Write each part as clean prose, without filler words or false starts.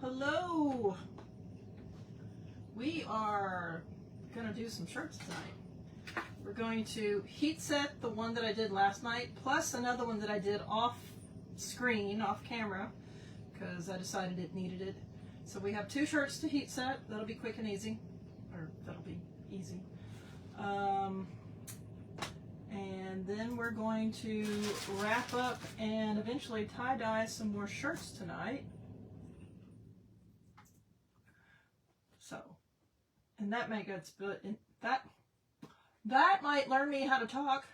Hello! We are going to do some shirts tonight. We're going to heat set the one that I did last night, plus another one that I did off screen, off camera, because I decided it needed it. So we have 2 shirts to heat set. That'll be quick and easy. Or that'll be easy. And then we're going to wrap up and eventually tie-dye some more shirts tonight. So, and that might get split in, that might learn me how to talk.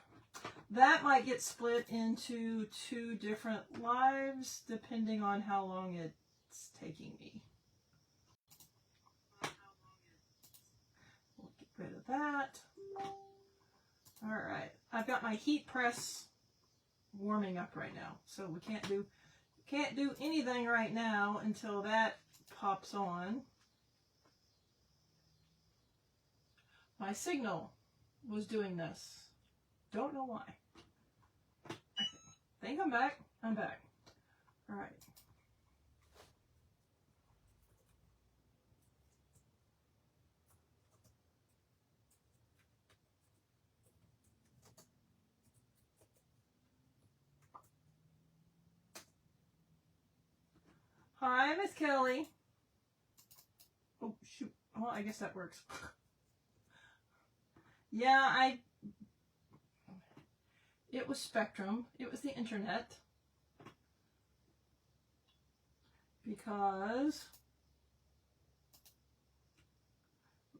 That might get split into 2 different lives depending on how long it's taking me. We'll get rid of that. All right, I've got my heat press warming up right now, so we can't do anything right now until that pops on. My signal was doing this. Don't know why. I think I'm back. I'm back. All right. Hi, Miss Kelly. Oh, shoot. Well, I guess that works. Yeah, it was Spectrum. It was the internet. Because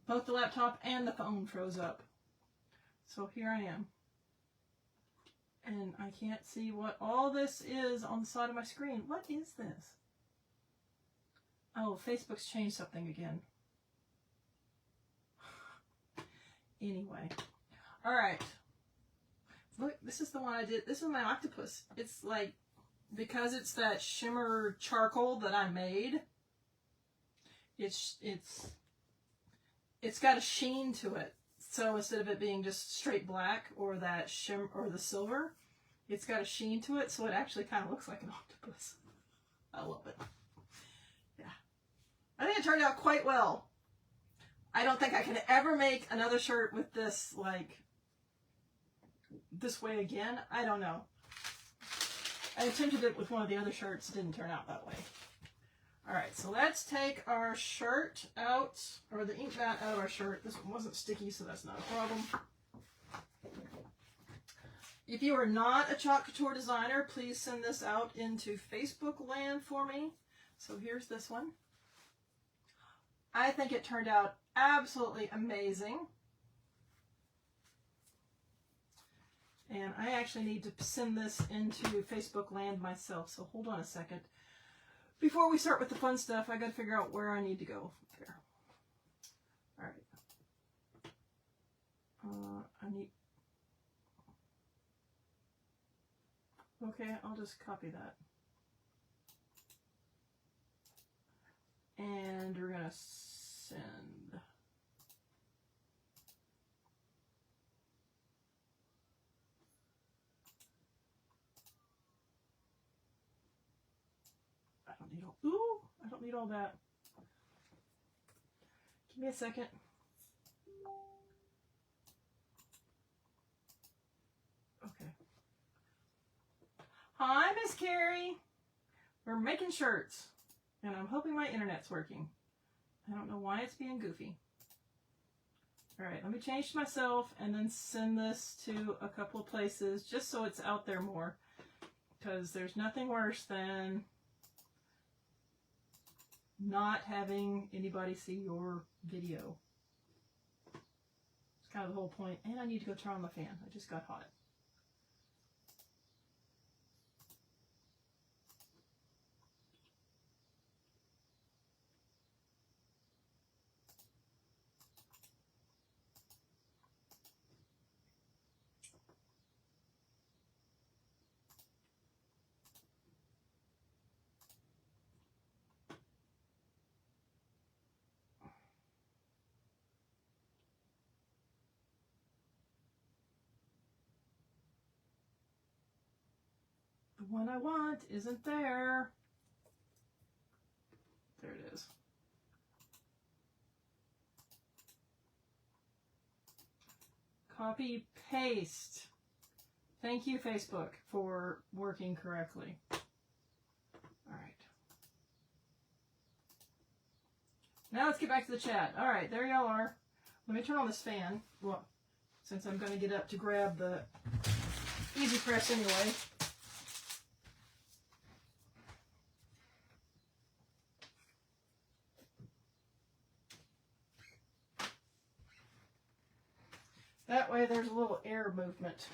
both the laptop and the phone froze up. So here I am. And I can't see what all this is on the side of my screen. What is this? Oh, Facebook's changed something again. Anyway. Alright. Look, this is the one I did. This is my octopus. It's like, because it's that shimmer charcoal that I made, it's got a sheen to it. So instead of it being just straight black or that shimmer or the silver, it's got a sheen to it, so it actually kind of looks like an octopus. I love it. Yeah. I think it turned out quite well. I don't think I can ever make another shirt with this, like, this way again. I don't know. I attempted it with one of the other shirts. It didn't turn out that way. Alright, so let's take our shirt out, or the ink mat out of our shirt. This one wasn't sticky, so that's not a problem. If you are not a Chalk Couture designer, please send this out into Facebook land for me. So here's this one. I think it turned out absolutely amazing. And I actually need to send this into Facebook land myself, so hold on a second. Before we start with the fun stuff, I gotta figure out where I need to go. There. Alright. Okay, I'll just copy that. And we're gonna send. I don't need all that. Give me a second. Okay. Hi, Miss Carrie. We're making shirts. And I'm hoping my internet's working. I don't know why it's being goofy. Alright, let me change to myself and then send this to a couple of places just so it's out there more. Because there's nothing worse than not having anybody see your video. It's kind of the whole point. And I need to go turn on my fan. I just got hot. The one I want isn't there. There it Copy, paste. Thank you, Facebook, for working correctly. All right. Now let's get back to the chat. All right, there y'all are. Let me turn on this fan. Well, since I'm going to get up to grab the Easy Press anyway. That way there's a little air movement.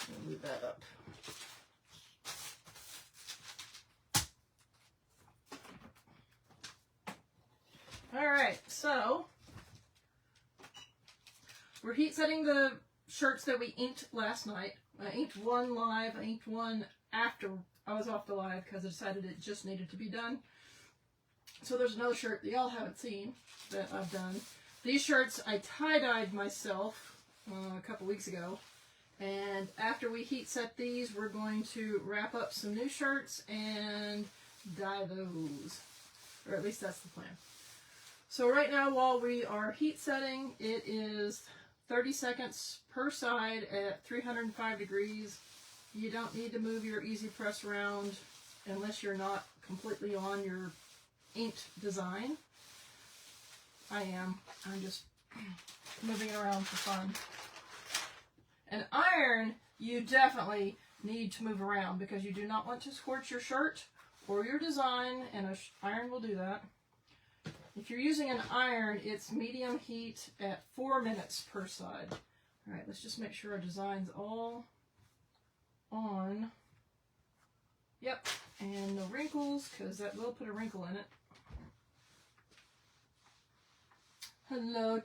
I'll move that up. All right, so we're heat setting the shirts that we inked last night. I inked one live, I inked one after I was off the live because I decided it just needed to be done. So there's another shirt that y'all haven't seen that I've done. These shirts I tie-dyed myself a couple weeks ago. And after we heat set these, we're going to wrap up some new shirts and dye those. Or at least that's the plan. So right now, while we are heat setting, it is 30 seconds per side at 305 degrees. You don't need to move your Easy Press around unless you're not completely on your inked design. I am. I'm just moving it around for fun. An iron, you definitely need to move around because you do not want to scorch your shirt or your design, and an iron will do that. If you're using an iron, it's medium heat at 4 minutes per side. All right, let's just make sure our design's all on. Yep, and no wrinkles, because that will put a wrinkle in it. Hello,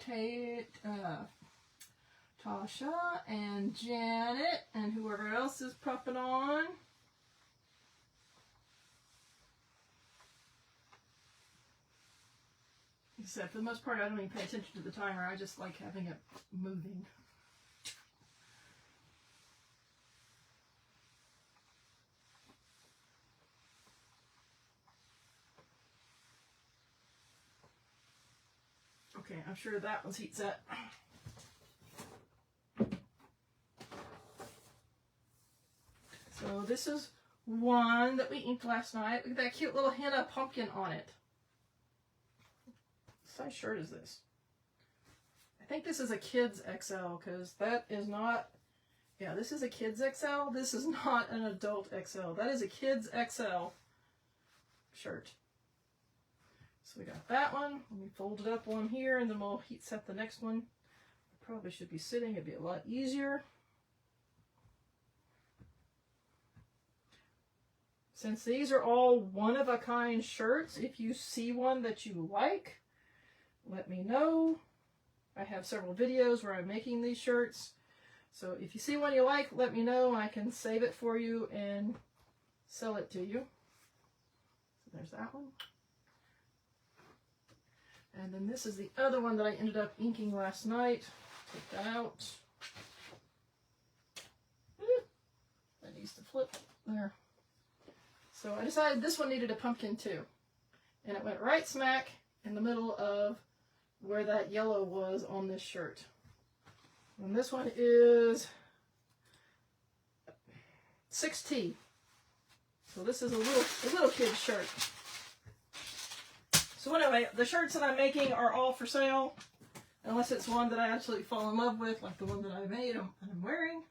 Tasha and Janet and whoever else is popping on. Except for the most part, I don't even pay attention to the timer. I just like having it moving. Okay, I'm sure that one's heat set. So this is one that we inked last night. Look at that cute little henna pumpkin on it. What size shirt is this? I think this is a kid's XL because that is not, yeah, this is a kid's XL. This is not an adult XL. That is a kid's XL shirt. So we got that one. Let me fold it up one here and then we'll heat set the next one. Probably should be sitting. It'd be a lot easier. Since these are all one-of-a-kind shirts, if you see one that you like, let me know. I have several videos where I'm making these shirts. So if you see one you like, let me know. I can save it for you and sell it to you. So there's that one. And then this is the other one that I ended up inking last night. Take that out. That needs to flip. There. So I decided this one needed a pumpkin too. And it went right smack in the middle of where that yellow was on this shirt. And this one is 6T. So this is a little kid's shirt. So anyway, the shirts that I'm making are all for sale. Unless it's one that I absolutely fall in love with, like the one that I made and I'm wearing.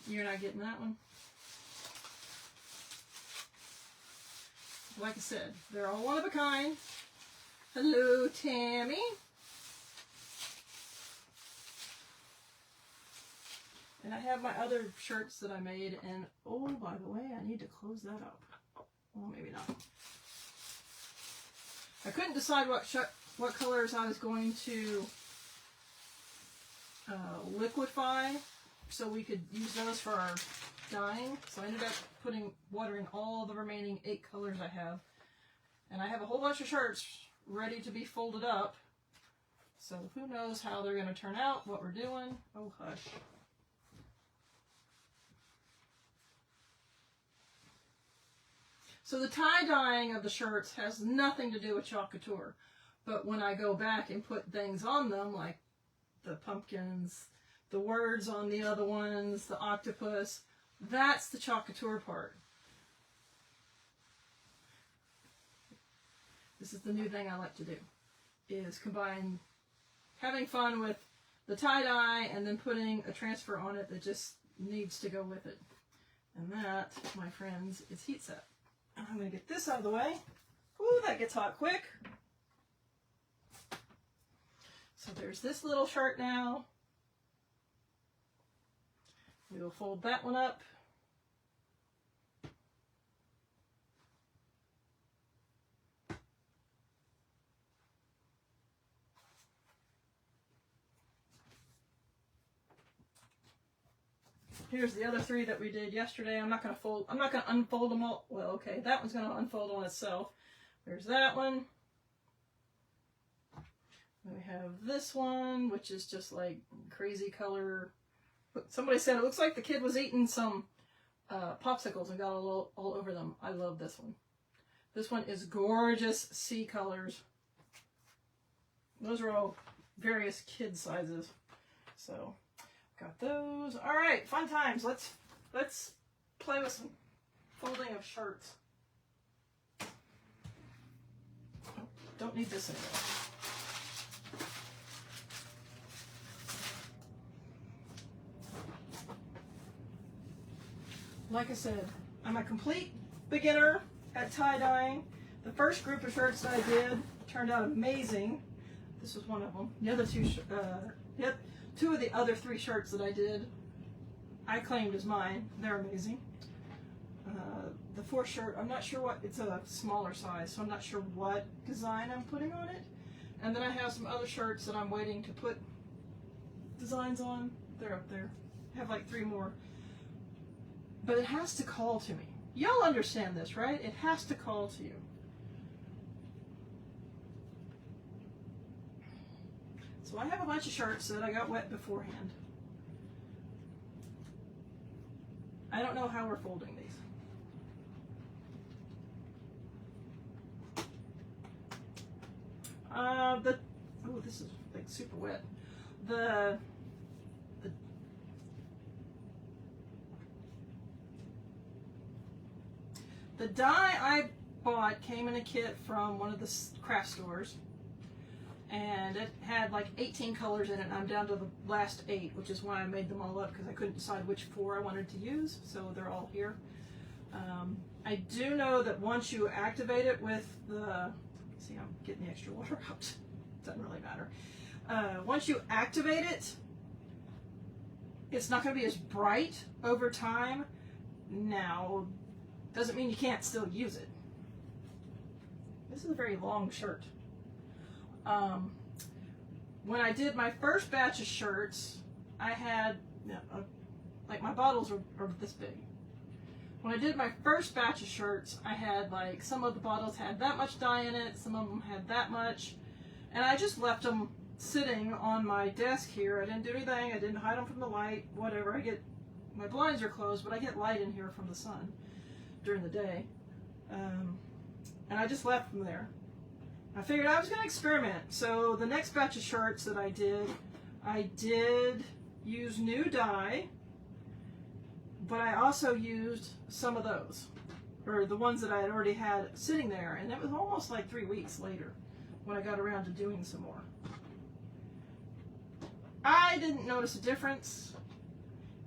You're not getting that one. Like I said, they're all one of a kind. Hello, Tammy. And I have my other shirts that I made, and oh, by the way, I need to close that up. Well, maybe not. I couldn't decide what colors I was going to liquefy, so we could use those for our dyeing. So I ended up putting water in all the remaining 8 colors I have. And I have a whole bunch of shirts ready to be folded up. So who knows how they're going to turn out, what we're doing. Oh, hush. So the tie-dyeing of the shirts has nothing to do with Chalk Couture. But when I go back and put things on them, like the pumpkins, the words on the other ones, the octopus. That's the chalk couture part. This is the new thing I like to do, is combine having fun with the tie-dye and then putting a transfer on it that just needs to go with it. And that, my friends, is heat set. I'm going to get this out of the way. Ooh, that gets hot quick. So there's this little shirt now. We will fold that one up. Here's the other three that we did yesterday. I'm not going to unfold them all. Well, okay, that one's going to unfold on itself. There's that one. Then we have this one, which is just like crazy color. Somebody said it looks like the kid was eating some popsicles and got all over them. I love this one. This one is gorgeous sea colors. Those are all various kid sizes. So, got those. All right, fun times. Let's play with some folding of shirts. Oh, don't need this anymore. Like I said, I'm a complete beginner at tie-dyeing. The first group of shirts that I did turned out amazing. This was one of them. The other two, two of the other three shirts that I did, I claimed as mine. They're amazing. The fourth shirt, I'm not sure what, it's a smaller size, so I'm not sure what design I'm putting on it. And then I have some other shirts that I'm waiting to put designs on. They're up there. I have like 3 more. But it has to call to me. Y'all understand this, right? It has to call to you. So I have a bunch of shirts that I got wet beforehand. I don't know how we're folding these. Oh, this is like super wet. The dye I bought came in a kit from one of the craft stores, and it had like 18 colors in it, and I'm down to the last 8, which is why I made them all up, because I couldn't decide which 4 I wanted to use, so they're all here. I do know that once you activate it with the, see, I'm getting the extra water out, doesn't really matter. Once you activate it, it's not going to be as bright over time. Now, doesn't mean you can't still use it. This is a very long shirt. When I did my first batch of shirts, I had, like my bottles are this big. When I did my first batch of shirts, I had like, some of the bottles had that much dye in it, some of them had that much, and I just left them sitting on my desk here. I didn't do anything, I didn't hide them from the light, whatever. My blinds are closed, but I get light in here from the sun during the day, and I just left them there. I figured I was going to experiment, so the next batch of shirts that I did use new dye, but I also used some of those, or the ones that I had already had sitting there, and it was almost like 3 weeks later when I got around to doing some more. I didn't notice a difference.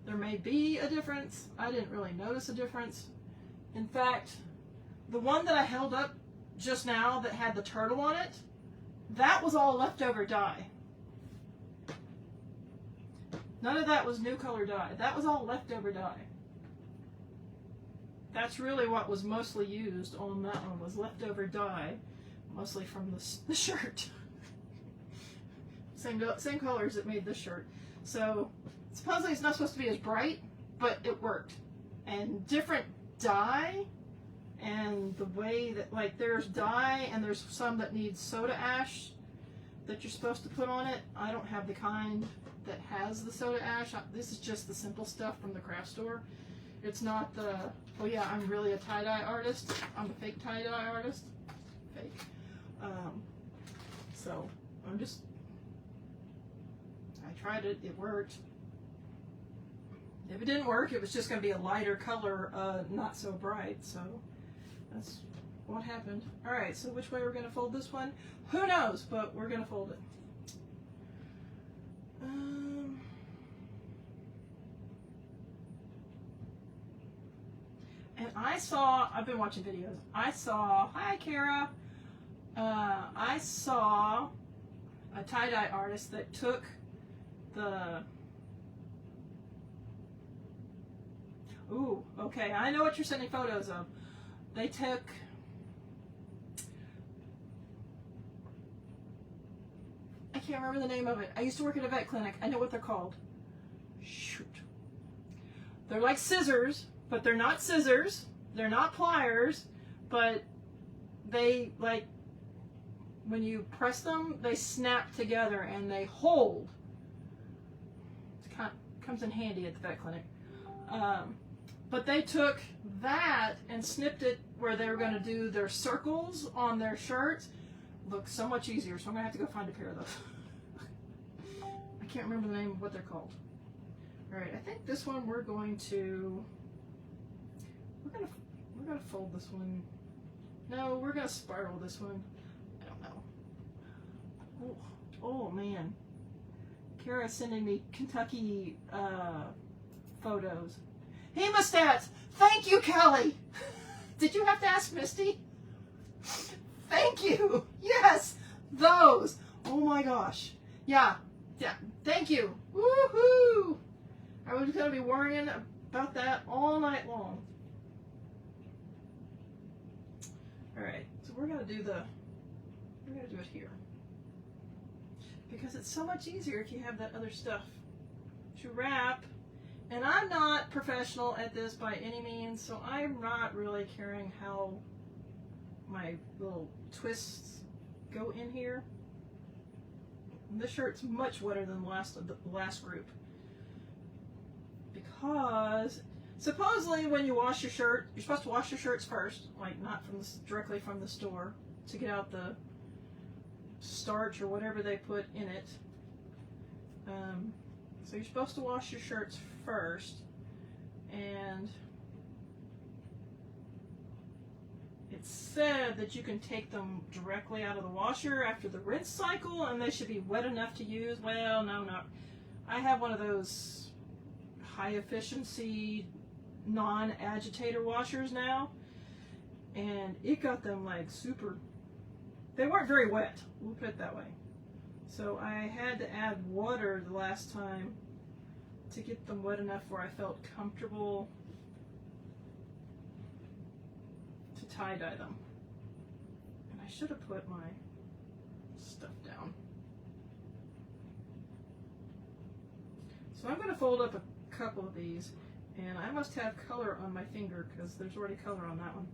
There may be a difference. I didn't really notice a difference. In fact, the one that I held up just now that had the turtle on it, that was all leftover dye. None of that was new color dye. That was all leftover dye. That's really what was mostly used on that one, was leftover dye, mostly from the shirt. Same colors that made this shirt. So supposedly it's not supposed to be as bright, but it worked. And different dye, and the way that, like, there's dye and there's some that needs soda ash that you're supposed to put on it. I don't have the kind that has the soda ash. This is just the simple stuff from the craft store. It's not the, oh yeah, I'm really a tie-dye artist. I'm a fake tie-dye artist. Fake. So I'm just, I tried it, it worked. If it didn't work, it was just going to be a lighter color, not so bright, so that's what happened. Alright, so which way we're going to fold this one? Who knows, but we're going to fold it. And I've been watching videos. Hi Kara, I saw a tie-dye artist that took ooh, okay, I know what you're sending photos of. They took, I can't remember the name of it. I used to work at a vet clinic. I know what they're called. Shoot. They're like scissors, but they're not scissors. They're not pliers, but they, like, when you press them, they snap together and they hold. It comes in handy at the vet clinic. But they took that and snipped it where they were going to do their circles on their shirts. Looks so much easier, so I'm going to have to go find a pair of those. I can't remember the name of what they're called. Alright, I think this one we're going to fold this one. No, we're going to spiral this one. I don't know. Oh man. Kara's sending me Kentucky photos. Hemostats! Thank you, Kelly! Did you have to ask Misty? Thank you! Yes! Those! Oh my gosh. Yeah. Thank you! Woohoo! I was going to be worrying about that all night long. Alright, so we're going to do it here. Because it's so much easier if you have that other stuff to wrap. And I'm not professional at this by any means, so I'm not really caring how my little twists go in here. And this shirt's much wetter than the last group. Because supposedly when you wash your shirt, you're supposed to wash your shirts first, like not directly from the store, to get out the starch or whatever they put in it. So you're supposed to wash your shirts first, and it said that you can take them directly out of the washer after the rinse cycle and they should be wet enough to use. Well, no. I have one of those high efficiency non-agitator washers now, and it got them like super, they weren't very wet, we'll put it that way. So I had to add water the last time to get them wet enough where I felt comfortable to tie-dye them. And I should have put my stuff down. So I'm going to fold up a couple of these, and I must have color on my finger because there's already color on that one.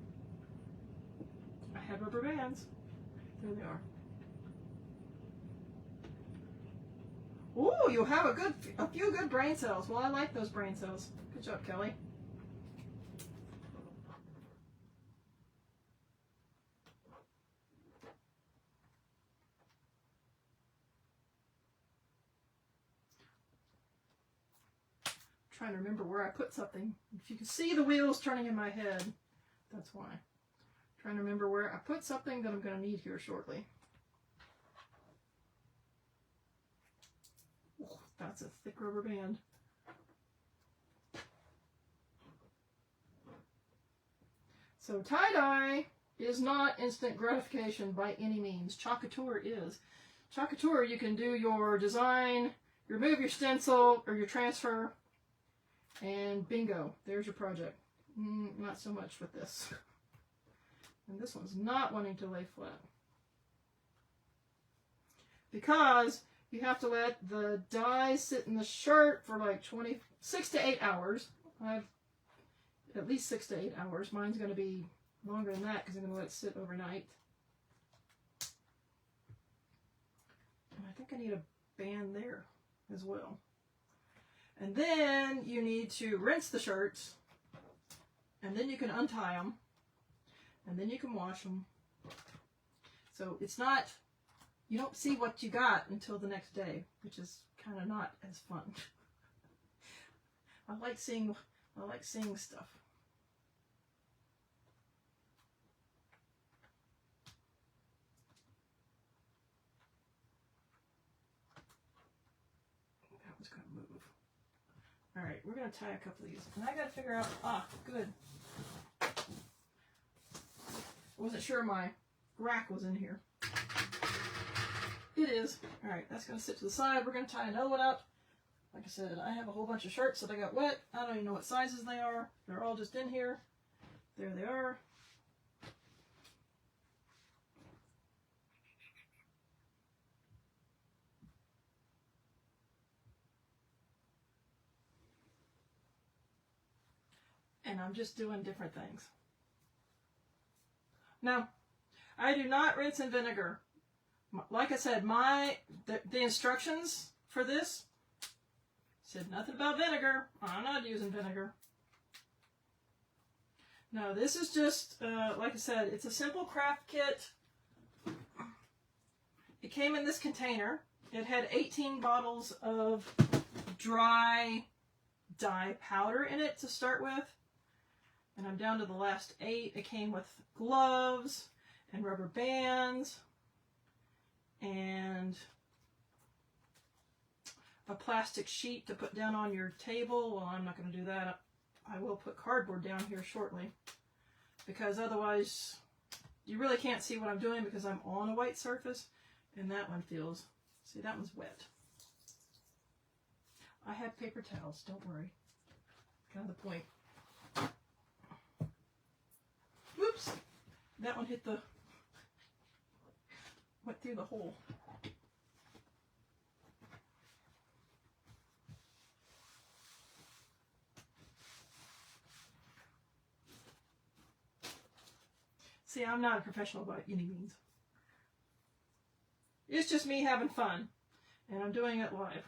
I had rubber bands. There they are. Ooh, you have a few good brain cells. Well, I like those brain cells. Good job, Kelly. Trying to remember where I put something. If you can see the wheels turning in my head, that's why. Trying to remember where I put something that I'm going to need here shortly. Oh, that's a thick rubber band. So tie-dye is not instant gratification by any means. Chalkature is. Chalkature, you can do your design, remove your stencil or your transfer, and bingo, there's your project. Not so much with this. And this one's not wanting to lay flat. Because you have to let the dye sit in the shirt for like 6 to 8 hours. I have at least 6 to 8 hours. Mine's going to be longer than that because I'm going to let it sit overnight. And I think I need a band there as well. And then you need to rinse the shirts, and then you can untie them, and then you can wash them. So it's not you don't see what you got until the next day, which is kind of not as fun. I like seeing stuff. That one's going to move. All right, we're going to tie a couple of these. And I got to figure out, good. I wasn't sure my rack was in here. It is. All right, that's going to sit to the side. We're going to tie another one up. Like I said, I have a whole bunch of shirts that I got wet. I don't even know what sizes they are. They're all just in here. There they are. And I'm just doing different things. Now, I do not rinse in vinegar. Like I said, the instructions for this said nothing about vinegar. I'm not using vinegar. No, this is just, like I said, it's a simple craft kit. It came in this container. It had 18 bottles of dry dye powder in it to start with. And I'm down to the last 8. It came with gloves and rubber bands and a plastic sheet to put down on your table. Well, I'm not going to do that. I will put cardboard down here shortly, because otherwise you really can't see what I'm doing because I'm on a white surface, and that one feels, see, that one's wet. I have paper towels, don't worry. Kind of the point. Whoops, that one went through the hole. See, I'm not a professional by any means. It's just me having fun, and I'm doing it live.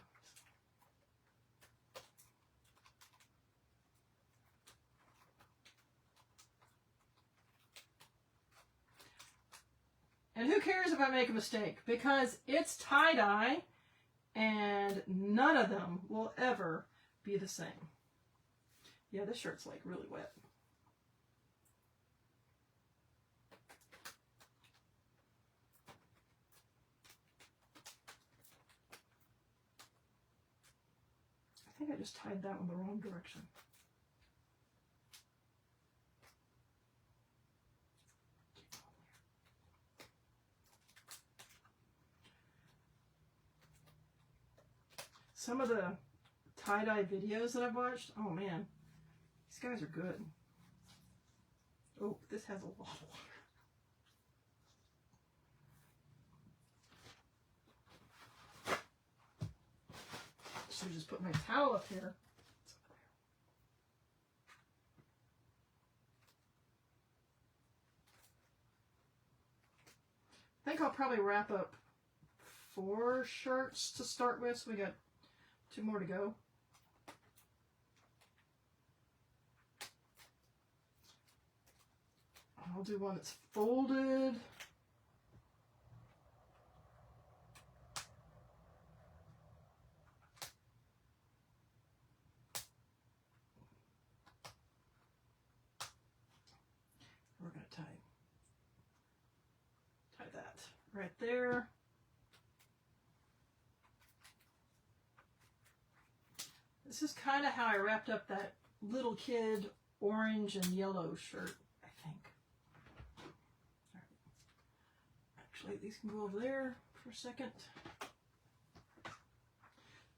And who cares if I make a mistake? Because it's tie-dye, and none of them will ever be the same. Yeah, this shirt's like really wet. I think I just tied that one the wrong direction. Some of the tie-dye videos that I've watched, oh man, these guys are good. Oh, this has a lot of water. I should just put my towel up here. I think I'll probably wrap up 4 shirts to start with, so we got 2 more to go. I'll do one that's folded. We're going to tie that right there. This is kind of how I wrapped up that little kid orange and yellow shirt, I think. All right. Actually, these can go over there for a second.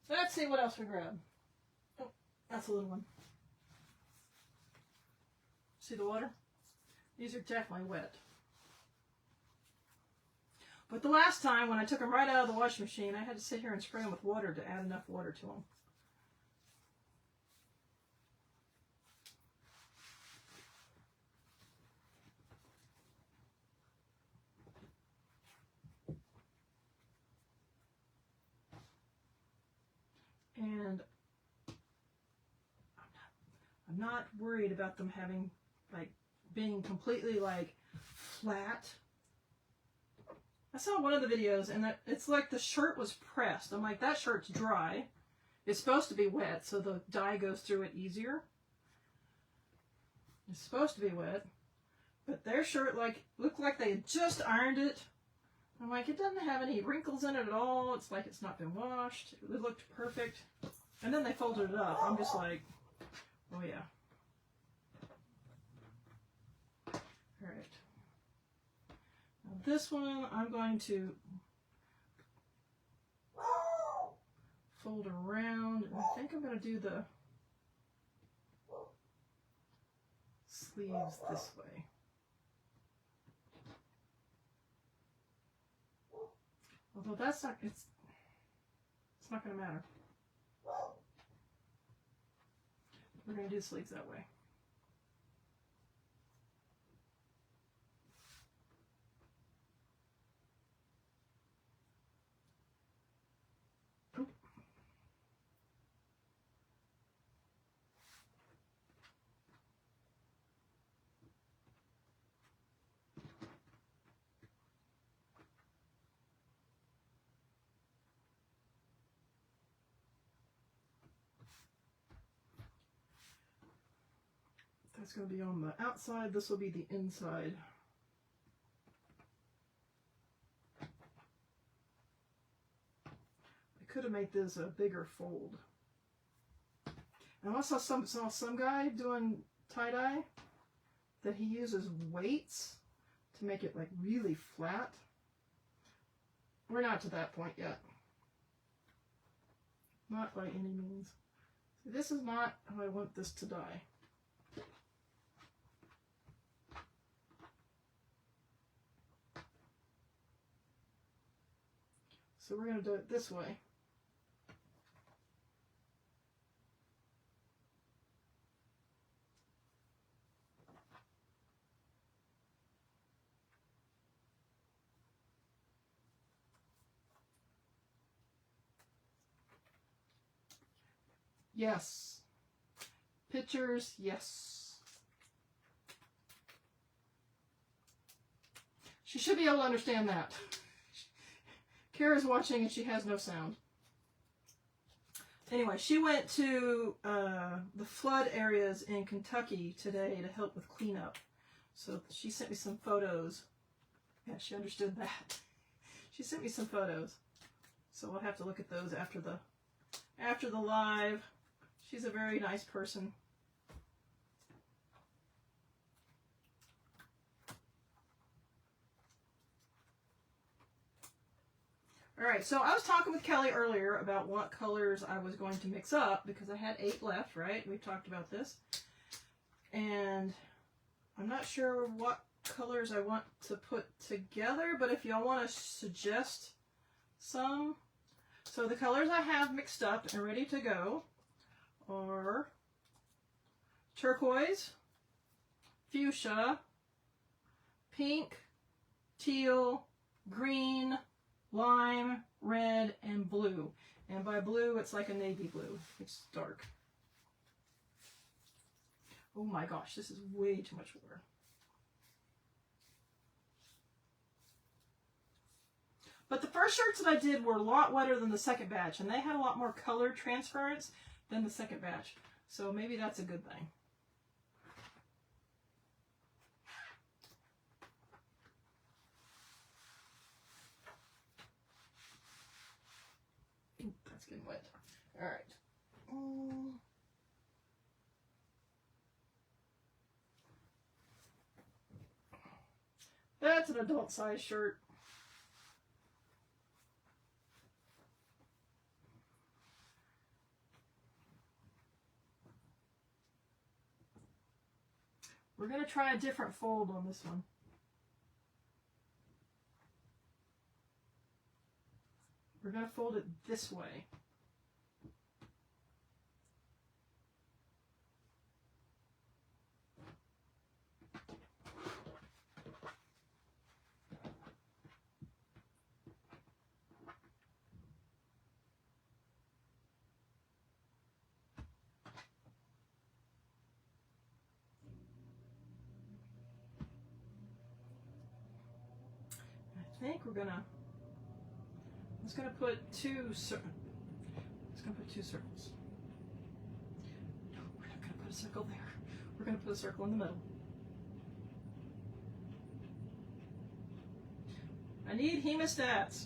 Let's see what else we grab. Oh, that's a little one. See the water? These are definitely wet. But the last time, when I took them right out of the washing machine, I had to sit here and spray them with water to add enough water to them. And I'm not worried about them having, like, being completely, like, flat. I saw one of the videos and that it's like the shirt was pressed. I'm like, that shirt's dry. It's supposed to be wet, so the dye goes through it easier. It's supposed to be wet, but their shirt looked like they had just ironed it. I'm like, it doesn't have any wrinkles in it at all. It's like it's not been washed. It looked perfect. And then they folded it up. I'm just like, oh yeah. All right. Now this one, I'm going to fold around. And I think I'm going to do the sleeves this way. Although that's not, it's not going to matter. We're going to do the sleeves that way. That's going to be on the outside. This will be the inside. I could have made this a bigger fold. And I also saw some guy doing tie-dye that he uses weights to make it like really flat. We're not to that point yet. Not by any means. See, this is not how I want this to dye. So we're going to do it this way. Yes. Pictures, yes. She should be able to understand that. Kara's watching and she has no sound. Anyway, she went to the flood areas in Kentucky today to help with cleanup. So she sent me some photos. Yeah, she understood that. She sent me some photos. So we'll have to look at those after the live. She's a very nice person. All right, so I was talking with Kelly earlier about what colors I was going to mix up because I had 8 left, right? We talked about this. And I'm not sure what colors I want to put together, but if y'all want to suggest some. So the colors I have mixed up and ready to go are turquoise, fuchsia, pink, teal, green, lime, red, and blue. And by blue, it's like a navy blue. It's dark. Oh my gosh, this is way too much water. But the first shirts that I did were a lot wetter than the second batch, and they had a lot more color transference than the second batch. So maybe that's a good thing. Ooh, that's getting wet. All right. That's an adult size shirt. We're going to try a different fold on this one. We're going to fold it this way. think we're gonna, I was gonna put two circles. No, we're not gonna put a circle there. We're gonna put a circle in the middle. I need hemostats.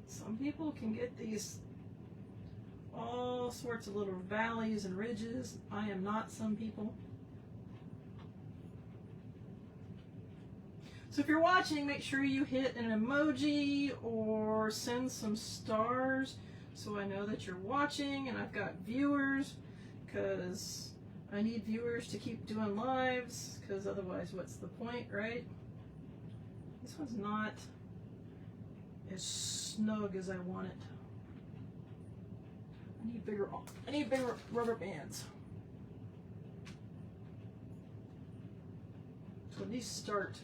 Some people can get these all sorts of little valleys and ridges. I am not some people. So if you're watching, make sure you hit an emoji or send some stars so I know that you're watching and I've got viewers, because I need viewers to keep doing lives, because otherwise what's the point, right? This one's not as snug as I want it. I need bigger rubber bands. So when these start,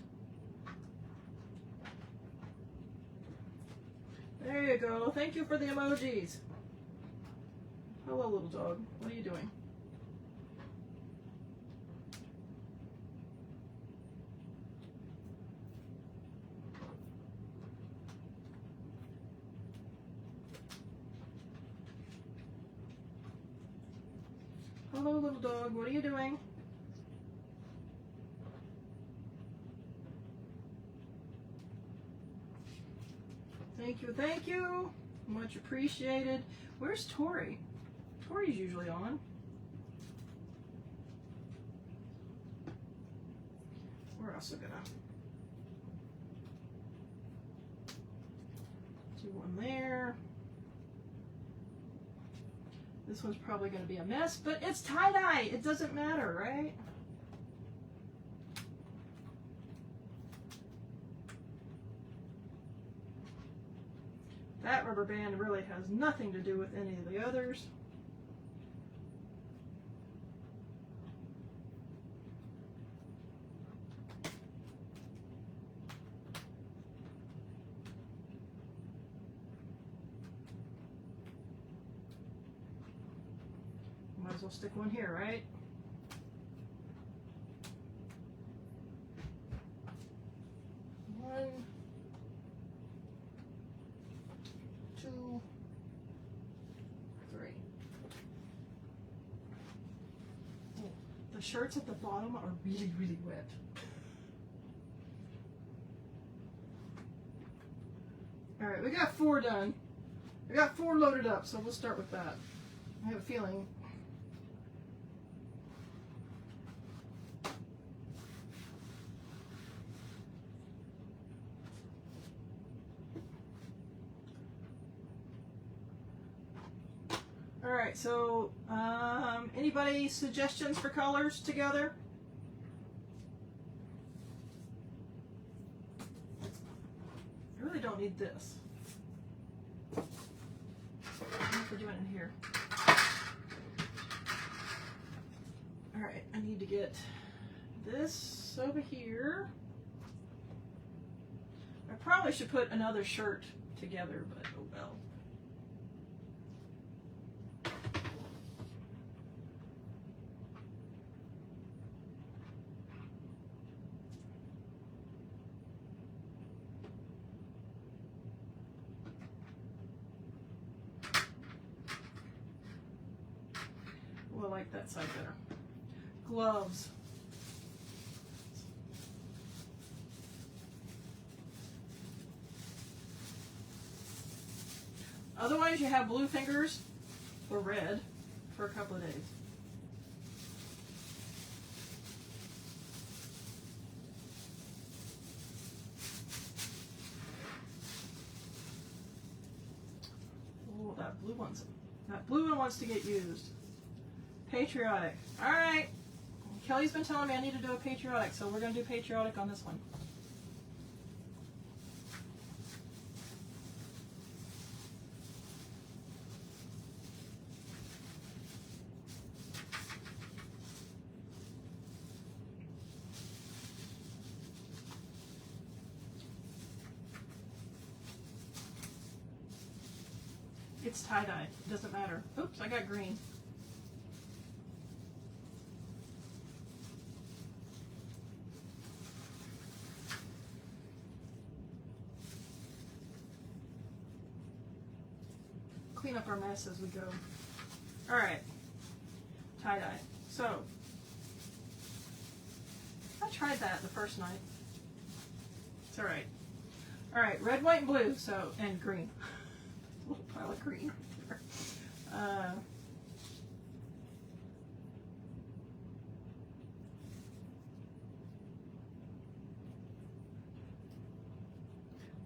there you go. Thank you for the emojis. Hello, little dog. What are you doing? Hello, little dog. What are you doing? Thank you, thank you. Much appreciated. Where's Tori? Tori's usually on. We're also gonna do one there. This one's probably gonna be a mess, but it's tie-dye. It doesn't matter, right? That rubber band really has nothing to do with any of the others. Might as well stick one here, right? One, two, three. Oh, the shirts at the bottom are really, really wet. All right, we got 4 done. We got 4 loaded up, so we'll start with that. I have a feeling. All right, so anybody suggestions for colors together? I really don't need this. What we're doing in here. All right, I need to get this over here. I probably should put another shirt together, but oh well. I like that side better. Gloves. Otherwise, you have blue fingers or red for a couple of days. Oh, that blue one wants to get used. Patriotic. All right. Kelly's been telling me I need to do a patriotic, so we're going to do patriotic on this one. It's tie-dye. It doesn't matter. Oops, I got green. Clean up our mess as we go. All right. Tie-dye. So, I tried that the first night. It's all right. All right, red, white, and blue. So, and green. A little pile of green right there.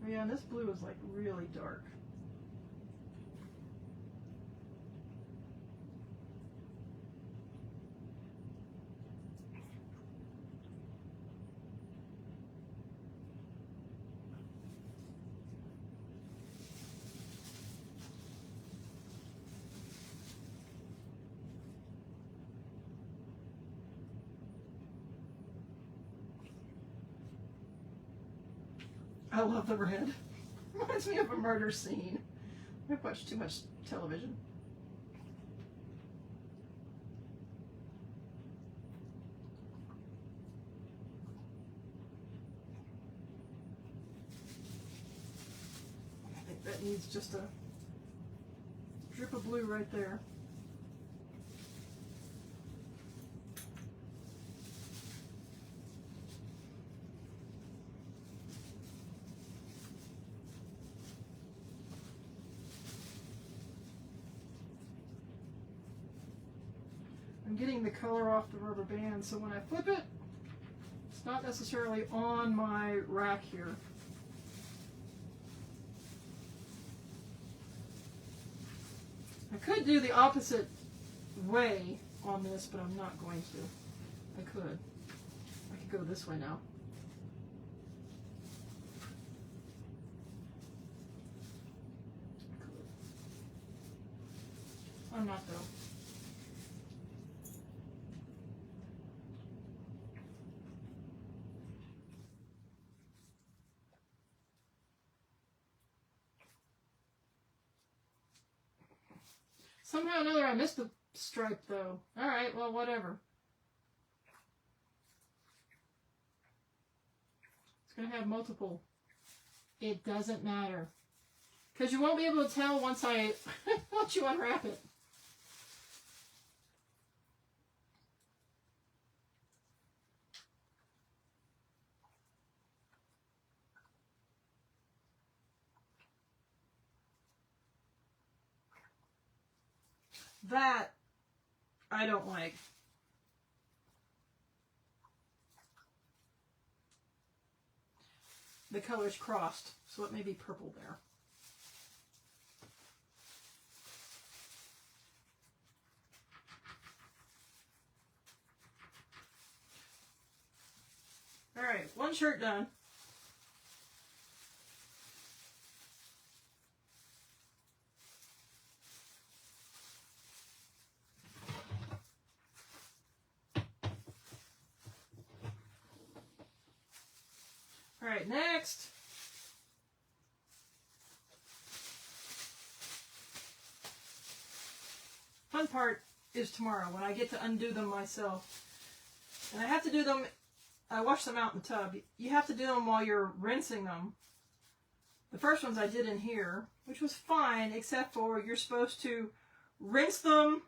Yeah, and this blue is like really dark. I love the red. Reminds me of a murder scene. I've watched too much television. I think that needs just a drip of blue right there. I'm getting the color off the rubber band, so when I flip it, it's not necessarily on my rack here. I could do the opposite way on this, but I'm not going to. I could go this way now. I'm not though. Somehow or another I missed the stripe though. Alright, well whatever. It's going to have multiple. It doesn't matter. Because you won't be able to tell once once you unwrap it. That I don't like. The color's crossed, so it may be purple there. All right, one shirt done. All right, next. Fun part is tomorrow when I get to undo them myself. And I have to do them, I wash them out in the tub. You have to do them while you're rinsing them. The first ones I did in here, which was fine, except for you're supposed to rinse them.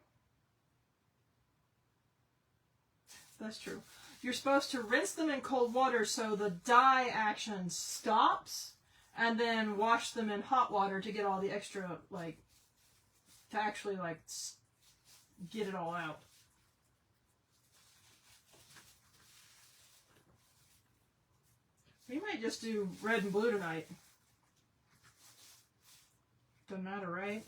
That's true. You're supposed to rinse them in cold water so the dye action stops, and then wash them in hot water to get all the extra, like, to actually, like, get it all out. We might just do red and blue tonight. Doesn't matter, right?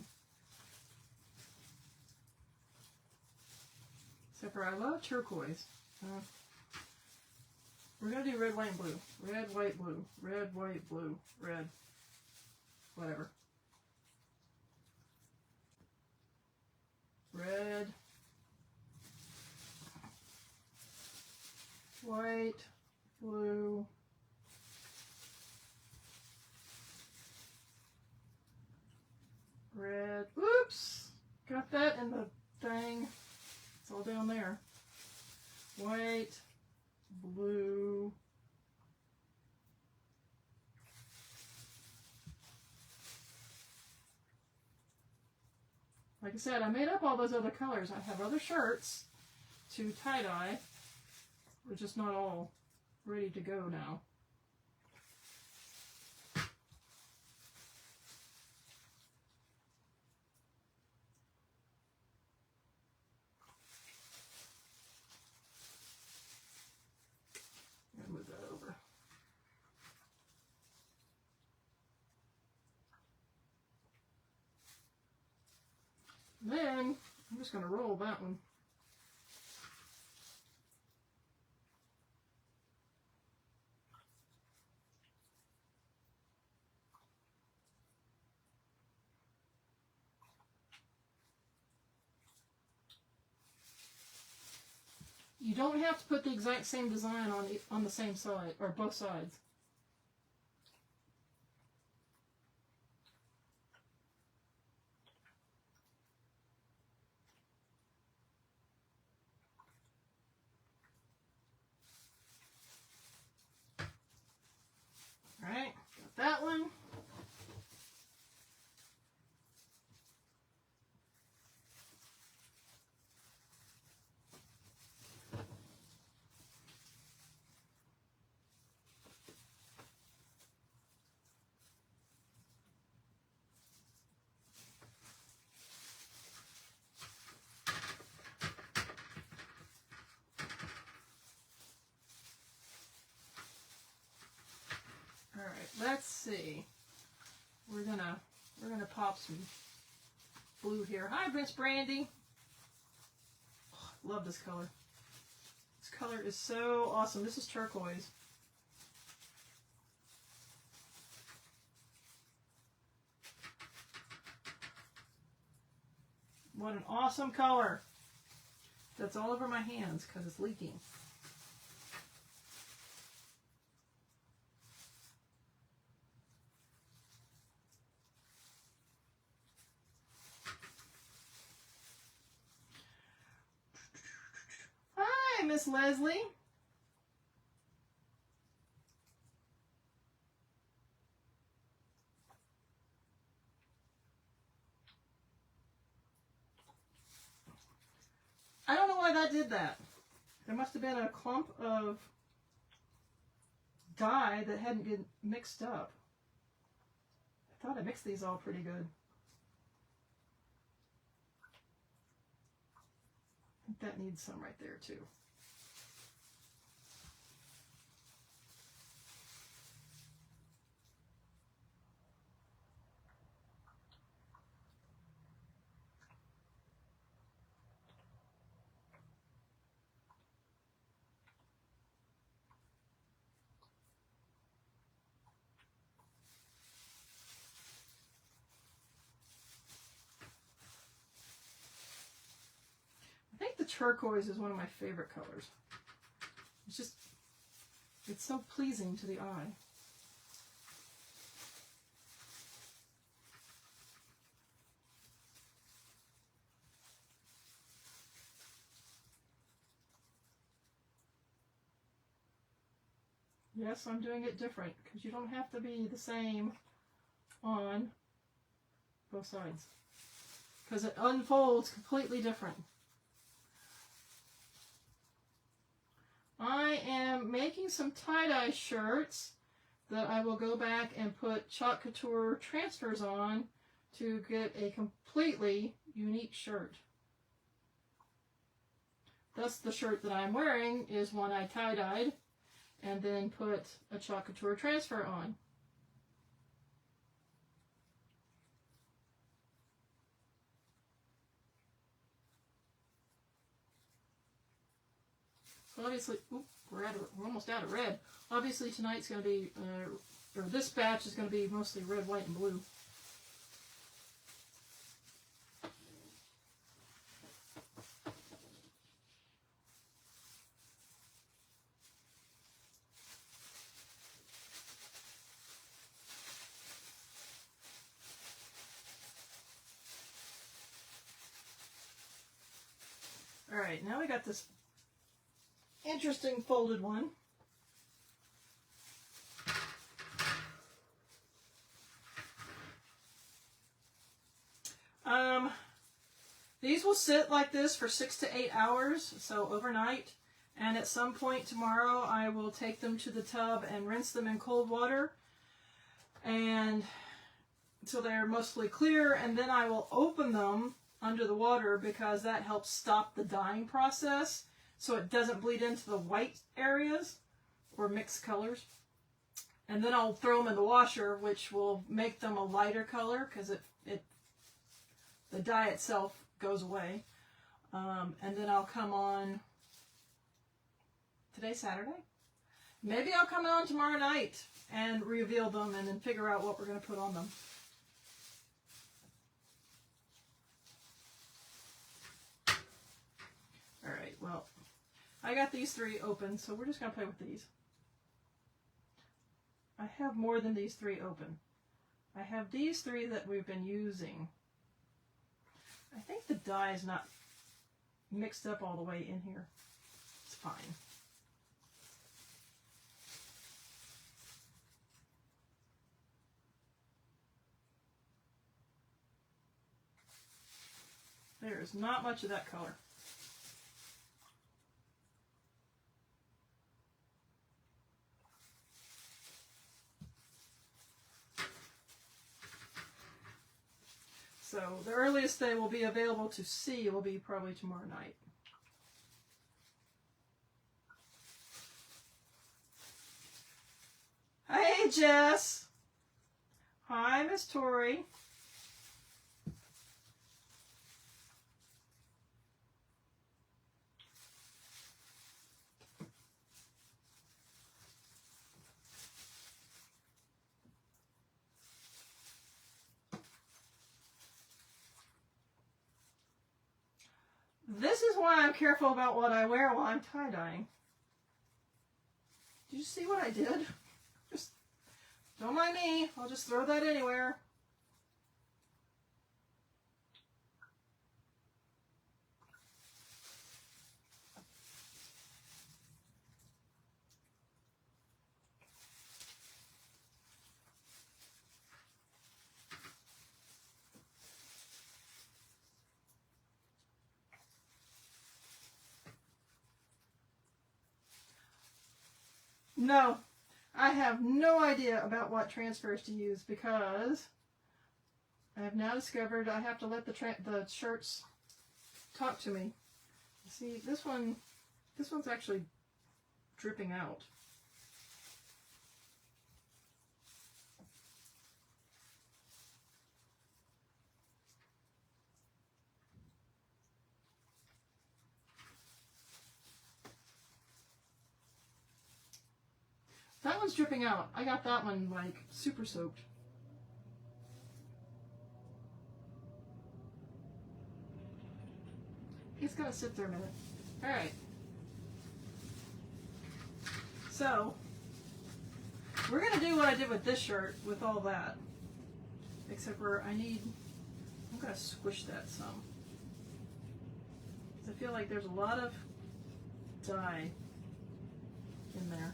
Except for I love turquoise. We're going to do red, white, and blue. Red, white, blue. Red, white, blue. Red. Whatever. Red. White. Blue. red. Oops! Got that in the thing. It's all down there. White, blue. Like I said, I made up all those other colors. I have other shirts to tie-dye. They're just not all ready to go now. I'm gonna move that over. Then I'm just going to roll that one. You don't have to put the exact same design on the same side, or both sides. Alright, got that one. Alright, let's see. We're gonna pop some blue here. Hi, Miss Brandy. Oh, love this color. This color is so awesome. This is turquoise. What an awesome color. That's all over my hands because it's leaking. Hi, Miss Leslie. I don't know why that did that. There must have been a clump of dye that hadn't been mixed up. I thought I mixed these all pretty good. I think that needs some right there too. I think the turquoise is one of my favorite colors. It's so pleasing to the eye. Yes, I'm doing it different because you don't have to be the same on both sides because it unfolds completely different. I am making some tie-dye shirts that I will go back and put Chalk Couture transfers on to get a completely unique shirt. Thus, the shirt that I'm wearing is one I tie-dyed and then put a Chalk Couture transfer on. So obviously, we're almost out of red. Obviously tonight's going to be, or this batch is going to be mostly red, white, and blue. right, now we got this interesting folded one. These will sit like this for 6 to 8 hours, so overnight. And at some point tomorrow, I will take them to the tub and rinse them in cold water, and so they're mostly clear. And then I will open them under the water because that helps stop the dyeing process, so it doesn't bleed into the white areas or mixed colors. And then I'll throw them in the washer, which will make them a lighter color because the dye itself goes away. And then I'll come on, today's Saturday? Maybe I'll come on tomorrow night and reveal them and then figure out what we're going to put on them. Alright, well, I got these 3 open, so we're just going to play with these. I have more than these 3 open. I have these 3 that we've been using. I think the dye is not mixed up all the way in here. It's fine. There is not much of that color. So the earliest they will be available to see will be probably tomorrow night. Hey, Jess. Hi, Miss Tori. This is why I'm careful about what I wear while I'm tie-dyeing. Did you see what I did? Just don't mind me. I'll just throw that anywhere. No, I have no idea about what transfers to use because I have now discovered I have to let the shirts talk to me. See, this one's actually dripping out. That one's dripping out. I got that one like super soaked. It's gonna sit there a minute. Alright. So, we're gonna do what I did with this shirt with all that. Except for I'm gonna squish that some. Because I feel like there's a lot of dye in there.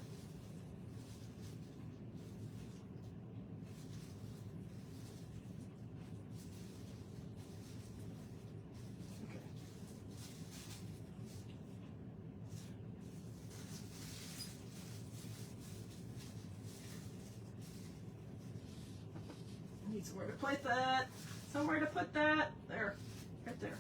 Somewhere to place that. Somewhere to put that. There. Right there.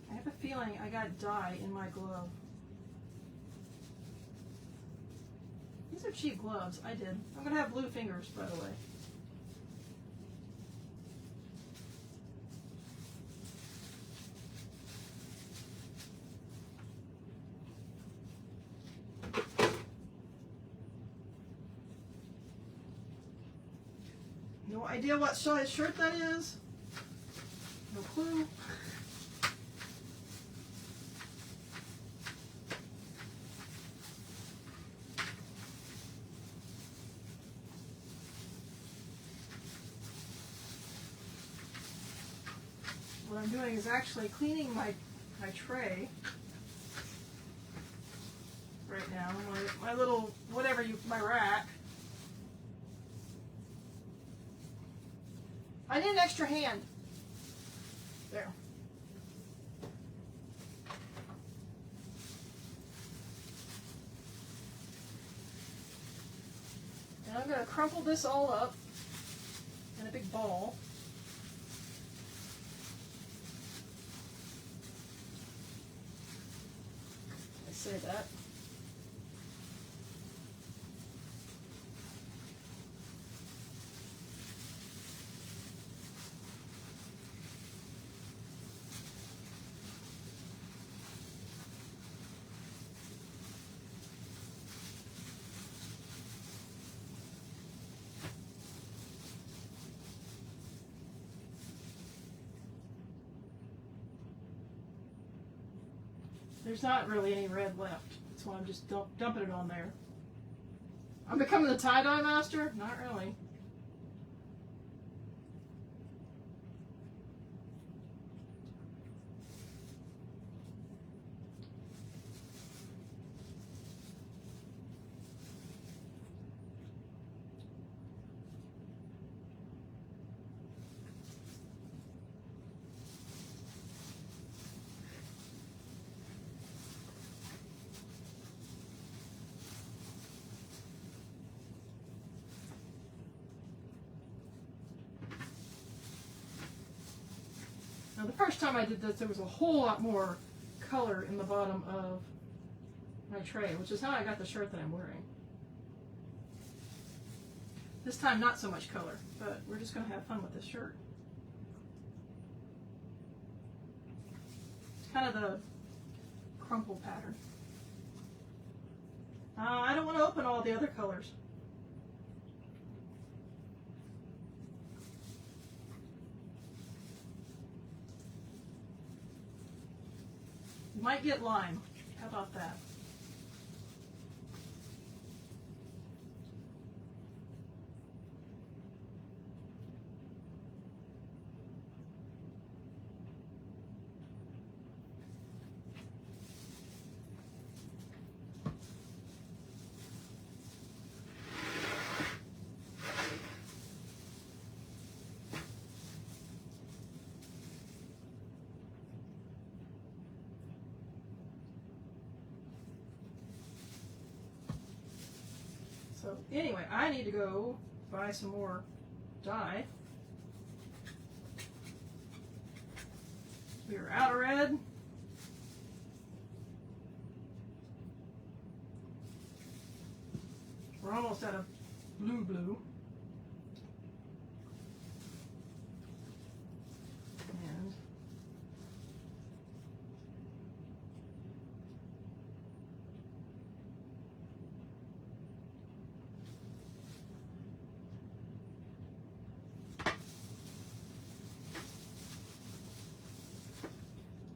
I have a feeling I got dye in my glove. These are cheap gloves. I did. I'm going to have blue fingers, by the way. No idea what size shirt that is. No clue. what I'm doing is actually cleaning my tray right now. My little, whatever my rack. I need an extra hand. There. And I'm going to crumple this all up in a big ball. I say that. There's not really any red left, so I'm just dumping it on there. I'm becoming the tie-dye master? Not really. Now the first time I did this, there was a whole lot more color in the bottom of my tray, which is how I got the shirt that I'm wearing. This time not so much color, but we're just going to have fun with this shirt. It's kind of the crumple pattern. I don't want to open all the other colors. Might get lime. How about that? So anyway, I need to go buy some more dye. We are out of red. We're almost out of blue. And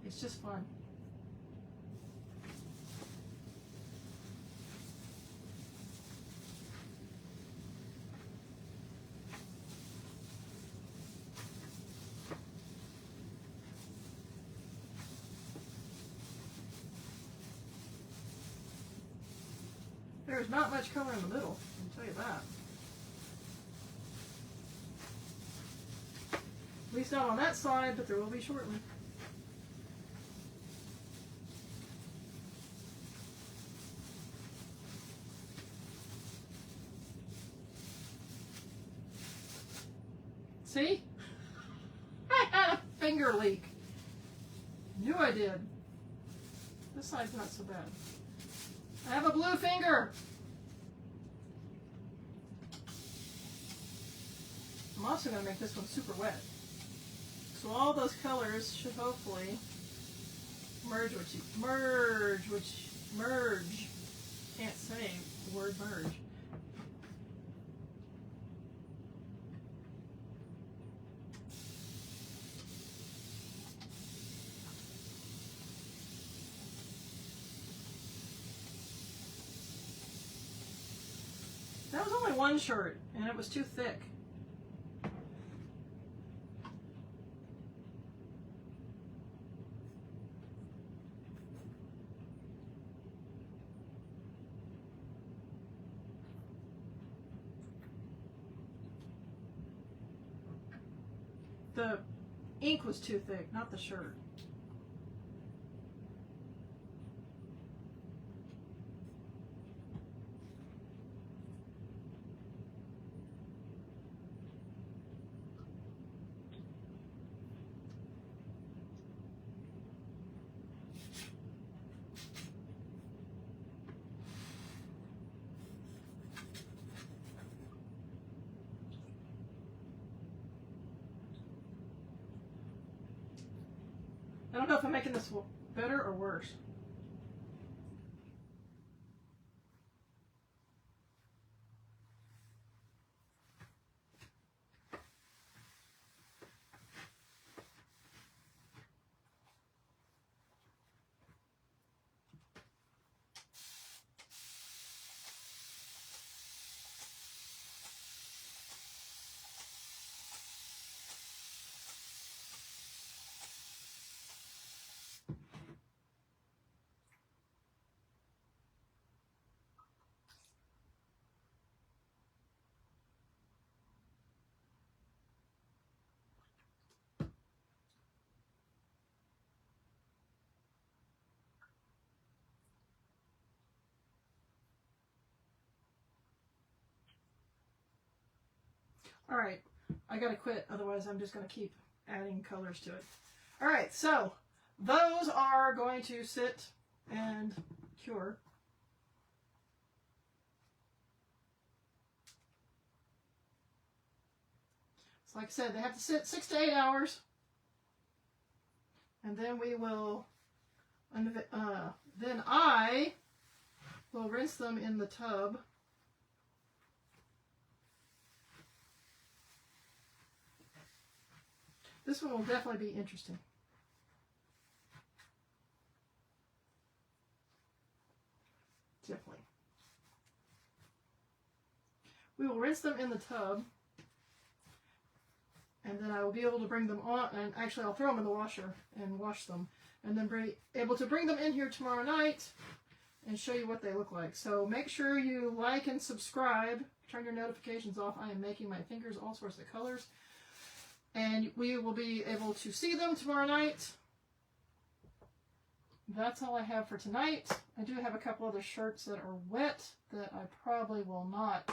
it's just fun. There's not much color in the middle, I can tell you that. At least not on that side, but there will be shortly. See? I had a finger leak. Knew I did. This side's not so bad. I have a blue finger. I'm also going to make this one super wet. So all those colors should hopefully merge. Can't say the word merge. That was only one shirt, and it was too thick. the ink was too thick, not the shirt. I don't know if I'm making this better or worse. All right, I gotta quit, otherwise I'm just gonna keep adding colors to it. All right, so those are going to sit and cure. So like I said, they have to sit 6 to 8 hours. And then we will, then I will rinse them in the tub. This one will definitely be interesting. Definitely. We will rinse them in the tub. And then I will be able to bring them on, and actually I'll throw them in the washer and wash them. And then be able to bring them in here tomorrow night and show you what they look like. So make sure you like and subscribe. Turn your notifications off. I am making my fingers all sorts of colors. And we will be able to see them tomorrow night. That's all I have for tonight. I do have a couple other shirts that are wet that I probably will not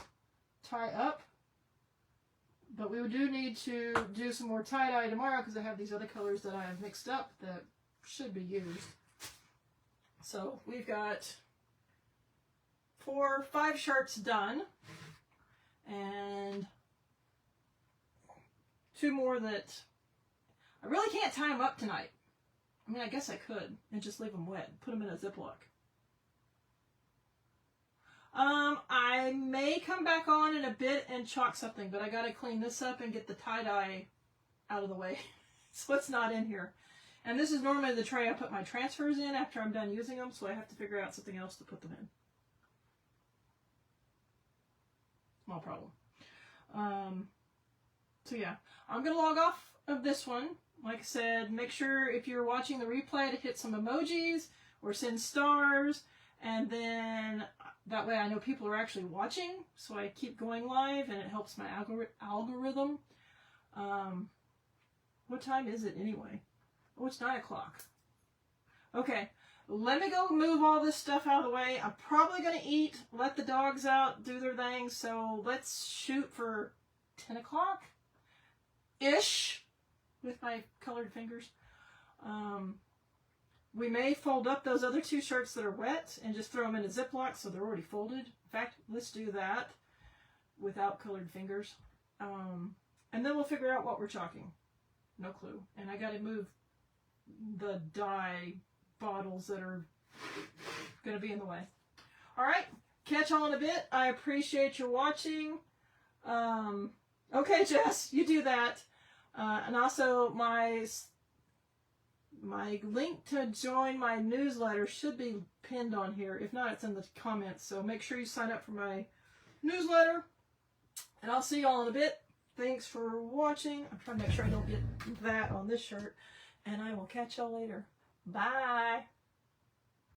tie up. But we do need to do some more tie-dye tomorrow because I have these other colors that I have mixed up that should be used. So we've got 5 shirts done. And 2 more that I really can't tie them up tonight. I mean, I guess I could and just leave them wet, put them in a Ziploc. I may come back on in a bit and chalk something, but I gotta clean this up and get the tie-dye out of the way so it's not in here. And this is normally the tray I put my transfers in after I'm done using them, so I have to figure out something else to put them in. Small problem. So yeah, I'm going to log off of this one. Like I said, make sure if you're watching the replay to hit some emojis or send stars, and then that way I know people are actually watching, so I keep going live and it helps my algorithm. What time is it anyway? Oh, it's 9 o'clock. Okay, let me go move all this stuff out of the way. I'm probably going to eat, let the dogs out, do their thing, so let's shoot for 10 o'clock-ish with my colored fingers. We may fold up those other 2 shirts that are wet and just throw them in a Ziploc so they're already folded. In fact, let's do that without colored fingers. And then we'll figure out what we're chalking. No clue. And I got to move the dye bottles that are going to be in the way. All right. Catch y'all in a bit. I appreciate your watching. Okay, Jess, you do that. And also my link to join my newsletter should be pinned on here. If not, it's in the comments. So make sure you sign up for my newsletter. And I'll see y'all in a bit. Thanks for watching. I'm trying to make sure I don't get that on this shirt. And I will catch y'all later. Bye.